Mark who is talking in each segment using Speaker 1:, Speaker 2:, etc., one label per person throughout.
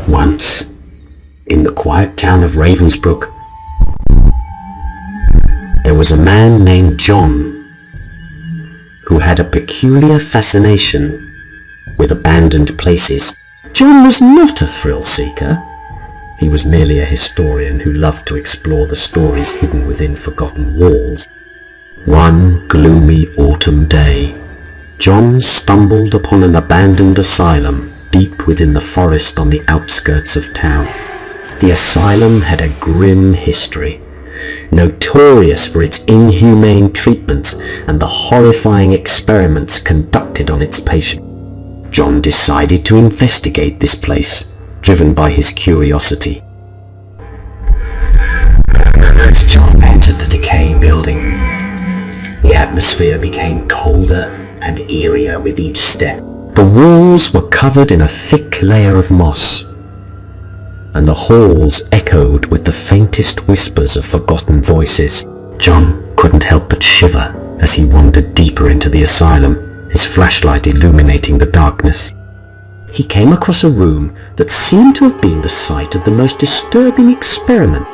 Speaker 1: Once, in the quiet town of Ravensbrook, there was a man named John who had a peculiar fascination with abandoned places. John was not a thrill-seeker. He was merely a historian who loved to explore the stories hidden within forgotten walls. One gloomy autumn day, John stumbled upon an abandoned asylum deep within the forest on the outskirts of town. The asylum had a grim history, notorious for its inhumane treatments and the horrifying experiments conducted on its patients. John decided to investigate this place, driven by his curiosity. As John entered the decaying building, the atmosphere became colder and eerier with each step. The walls were covered in a thick layer of moss, and the halls echoed with the faintest whispers of forgotten voices. John couldn't help but shiver as he wandered deeper into the asylum, his flashlight illuminating the darkness. He came across a room that seemed to have been the site of the most disturbing experiment.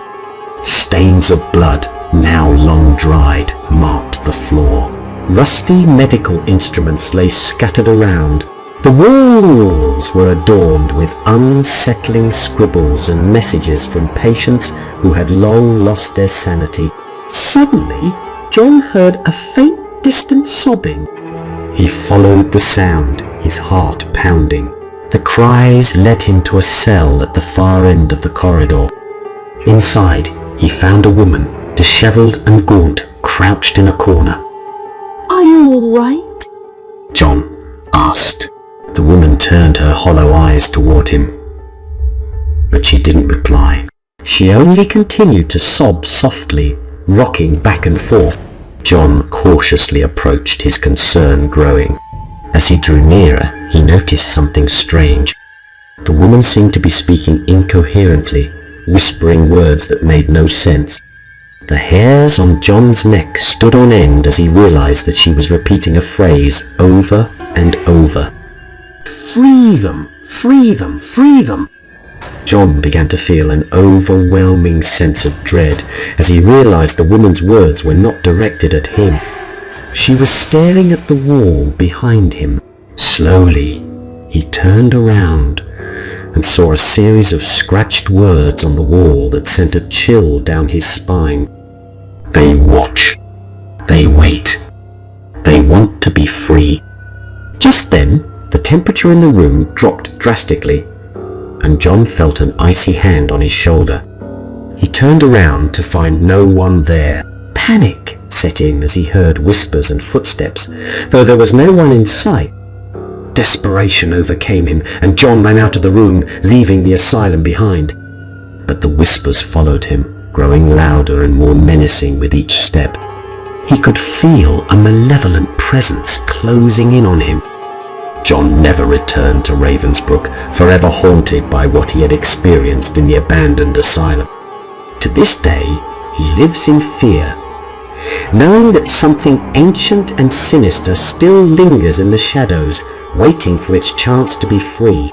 Speaker 1: Stains of blood, now long dried, marked the floor. Rusty medical instruments lay scattered around. The walls were adorned with unsettling scribbles and messages from patients who had long lost their sanity. Suddenly, John heard a faint, distant sobbing. He followed the sound, his heart pounding. The cries led him to a cell at the far end of the corridor. Inside, he found a woman, disheveled and gaunt, crouched in a corner.
Speaker 2: "Are you all right?"
Speaker 1: John asked. The woman turned her hollow eyes toward him, but she didn't reply. She only continued to sob softly, rocking back and forth. John cautiously approached, his concern growing. As he drew nearer, he noticed something strange. The woman seemed to be speaking incoherently, whispering words that made no sense. The hairs on John's neck stood on end as he realized that she was repeating a phrase over and over. "Free them! Free them! Free them!" John began to feel an overwhelming sense of dread as he realized the woman's words were not directed at him. She was staring at the wall behind him. Slowly, he turned around and saw a series of scratched words on the wall that sent a chill down his spine. They watch. They wait. They want to be free. Just then, the temperature in the room dropped drastically, and John felt an icy hand on his shoulder. He turned around to find no one there. Panic set in as he heard whispers and footsteps, though there was no one in sight. Desperation overcame him, and John ran out of the room, leaving the asylum behind. But the whispers followed him, growing louder and more menacing with each step. He could feel a malevolent presence closing in on him. John never returned to Ravensbrook, forever haunted by what he had experienced in the abandoned asylum. To this day, he lives in fear, knowing that something ancient and sinister still lingers in the shadows, waiting for its chance to be free.